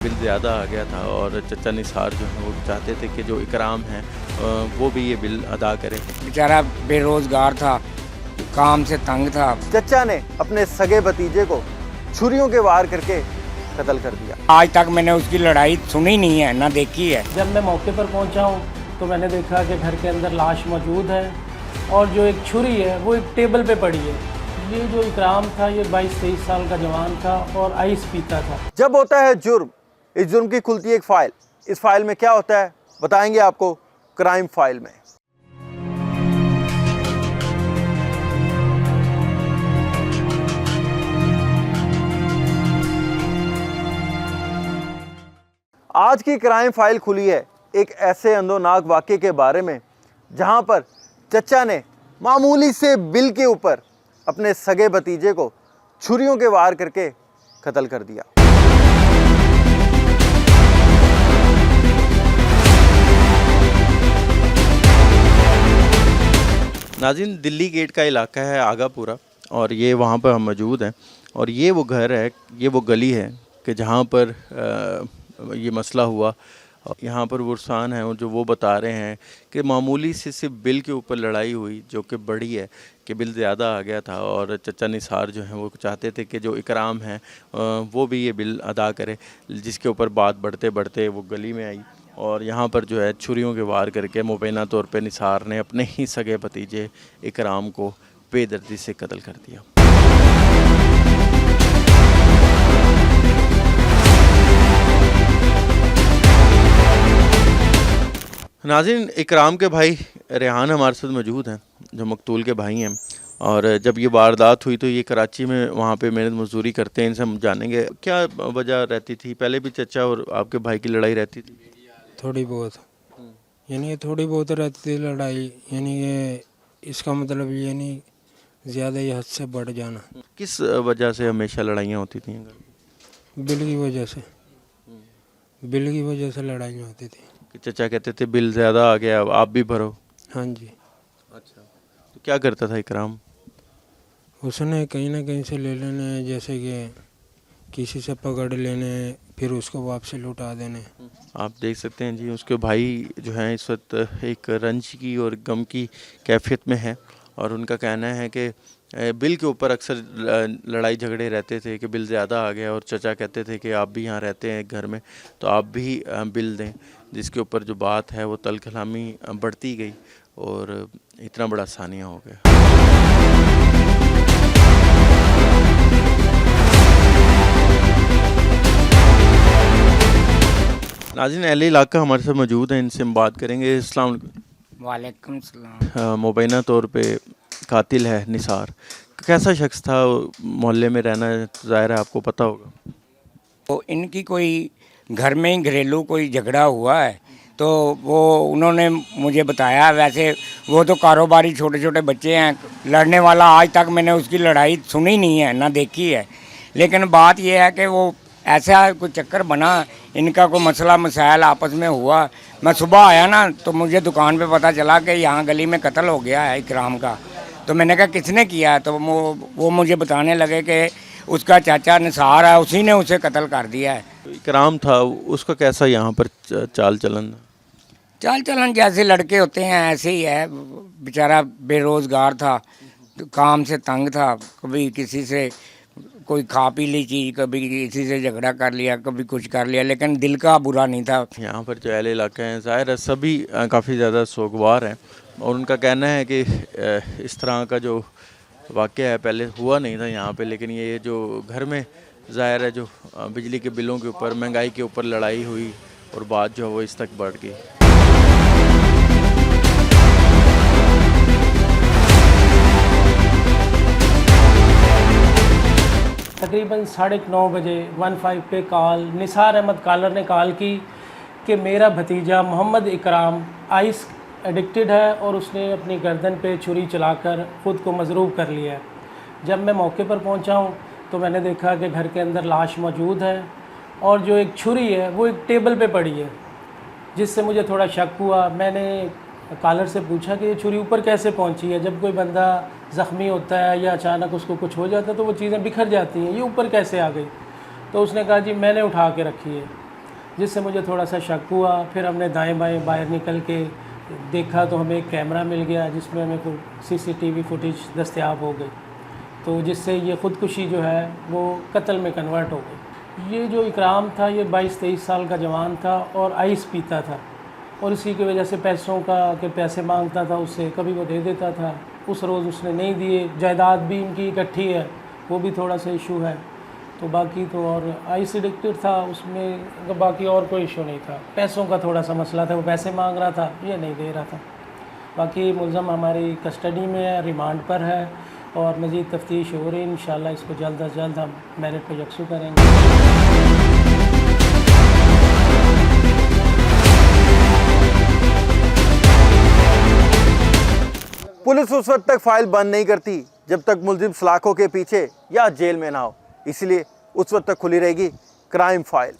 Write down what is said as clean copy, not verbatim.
Bill ज़्यादा आ गया था और चचा निसार जो है वो चाहते थे कि जो इकराम है वो भी ये बिल अदा करे। बेचारा बेरोजगार था, काम से तंग था। चचा ने अपने सगे भतीजे को छुरियों के वार करके कत्ल कर दिया। आज तक मैंने उसकी लड़ाई सुनी नहीं है, ना देखी है। जब मैं मौके पर पहुंचा हूं तो मैंने देखा कि घर के अंदर लाश मौजूद है और जो एक छुरी है वो एक टेबल पे पड़ी है। ये जो इकराम था ये 22-23 साल का जवान था और आइस पीता था। जब होता है जुर्म, इस जुर्म की खुलती है एक फाइल। इस फाइल में क्या होता है बताएंगे आपको क्राइम फाइल में। आज की क्राइम फाइल खुली है एक ऐसे अंदोनाक वाक़े के बारे में जहां पर चचा ने मामूली से बिल के ऊपर अपने सगे भतीजे को छुरियों के वार करके कत्ल कर दिया। नाज़रीन, दिल्ली गेट का इलाका है आगापुरा और ये वहाँ पर हम मौजूद हैं और ये वो घर है, ये वो गली है कि जहाँ पर ये मसला हुआ। यहाँ पर बुरसान है और जो वो बता रहे हैं कि मामूली से सिर्फ बिल के ऊपर लड़ाई हुई जो कि बड़ी है कि बिल ज़्यादा आ गया था और चचा निसार जो हैं वो चाहते थे कि जो इकराम है वो भी ये बिल अदा करे, जिसके ऊपर बात बढ़ते बढ़ते वो गली में आई और यहाँ पर जो है छुरियों के वार करके मुबैना तौर पे निसार ने अपने ही सगे भतीजे इकराम को बेदर्दी से कत्ल कर दिया। नाज़रीन, इकराम के भाई रेहान हमारे साथ मौजूद हैं जो मकतूल के भाई हैं और जब ये वारदात हुई तो ये कराची में वहाँ पे मेहनत मजदूरी करते हैं। इनसे हम जानेंगे क्या वजह रहती थी। पहले भी चचा और आपके भाई की लड़ाई रहती थी? थोड़ी बहुत, यानी थोड़ी बहुत रहती थी लड़ाई, यानी ये इसका मतलब ये नहीं ज़्यादा ही हद से बढ़ जाना। किस वजह से हमेशा लड़ाइयाँ होती थी? बिल की वजह से, बिल की वजह से लड़ाइयाँ होती थी कि चचा कहते थे बिल ज़्यादा आ गया अब आप भी भरो। हाँ जी। अच्छा, तो क्या करता था इकराम? उसने कहीं ना कहीं से ले लेने, जैसे कि किसी से पकड़ लेने फिर उसको वापसी लौटा देने। आप देख सकते हैं जी, उसके भाई जो हैं इस वक्त एक रंज की और गम की कैफियत में हैं और उनका कहना है कि बिल के ऊपर अक्सर लड़ाई झगड़े रहते थे कि बिल ज़्यादा आ गया और चचा कहते थे कि आप भी यहाँ रहते हैं घर में तो आप भी बिल दें, जिसके ऊपर जो बात है वो तल कलामी बढ़ती गई और इतना बड़ा सानिया हो गया। नाज़रीन, अहले इलाका हमारे साथ मौजूद हैं, इनसे हम बात करेंगे। अस्सलाम वालेकुम। वालेकुम सलाम। मुबैना तौर पे कातिल है निसार, कैसा शख्स था? मोहल्ले में रहना ज़ाहिर है आपको पता होगा। तो इनकी कोई घर में ही घरेलू कोई झगड़ा हुआ है तो वो उन्होंने मुझे बताया। वैसे वो तो कारोबारी छोटे छोटे बच्चे हैं, लड़ने वाला आज तक मैंने उसकी लड़ाई सुनी नहीं है, ना देखी है। लेकिन बात यह है कि वो ऐसा कोई चक्कर बना, इनका कोई मसला मसाइल आपस में हुआ। मैं सुबह आया ना तो मुझे दुकान पे पता चला कि यहाँ गली में कत्ल हो गया है इकराम का। तो मैंने कहा किसने किया? तो वो मुझे बताने लगे कि उसका चाचा निसार है, उसी ने उसे कत्ल कर दिया है। तो इकराम था, उसका कैसा यहाँ पर चाल चलन? चाल चलन जैसे लड़के होते हैं ऐसे ही है। बेचारा बेरोजगार था, काम से तंग था, कभी किसी से कोई खा पी ली चीज़, कभी किसी से झगड़ा कर लिया, कभी कुछ कर लिया, लेकिन दिल का बुरा नहीं था। यहाँ पर जो अहले इलाके हैं ज़ाहिर है सभी काफ़ी ज़्यादा सोगवार हैं और उनका कहना है कि इस तरह का जो वाक़या है पहले हुआ नहीं था यहाँ पे, लेकिन ये जो घर में ज़ाहिर है जो बिजली के बिलों के ऊपर, महंगाई के ऊपर लड़ाई हुई और बात जो है वो इस तक बढ़ गई। तकरीबन 9:30 बजे 15 पे कॉल निसार अहमद कॉलर ने कॉल की कि मेरा भतीजा मोहम्मद इकराम आइस एडिक्टेड है और उसने अपनी गर्दन पे छुरी चलाकर ख़ुद को मजरूब कर लिया है। जब मैं मौके पर पहुंचा हूं तो मैंने देखा कि घर के अंदर लाश मौजूद है और जो एक छुरी है वो एक टेबल पे पड़ी है, जिससे मुझे थोड़ा शक हुआ। मैंने कॉलर से पूछा कि ये छुरी ऊपर कैसे पहुंची है। जब कोई बंदा ज़ख्मी होता है या अचानक उसको कुछ हो जाता है तो वो चीज़ें बिखर जाती हैं, ये ऊपर कैसे आ गई? तो उसने कहा जी मैंने उठा के रखी है। जिससे मुझे थोड़ा सा शक हुआ। फिर हमने दाएं बाएं बाहर निकल के देखा तो हमें एक कैमरा मिल गया जिसमें हमें CCTV फुटेज दस्तयाब हो गई, तो जिससे ये ख़ुदकुशी जो है वो कत्ल में कन्वर्ट हो गई। ये जो इकराम था ये 22-23 साल का जवान था और आइस पीता था और इसी की वजह से पैसों का के पैसे मांगता था उससे, कभी वो दे देता था, उस रोज़ उसने नहीं दिए। जायदाद भी इनकी इकट्ठी है, वो भी थोड़ा सा इशू है। तो बाकी तो और आइस एडिक्टेड था, उसमें बाकी और कोई इशू नहीं था। पैसों का थोड़ा सा मसला था, वो पैसे मांग रहा था, ये नहीं दे रहा था। बाकी मुलज़म हमारी कस्टडी में है, रिमांड पर है और मज़ीद तफ्तीश हो रही है। इंशाल्लाह इसको जल्द अज जल्द हम मेरिट पर यकसू करेंगे। पुलिस उस वक्त तक फाइल बंद नहीं करती जब तक मुलजिम सलाखों के पीछे या जेल में ना हो, इसलिए उस वक्त तक खुली रहेगी क्राइम फाइल।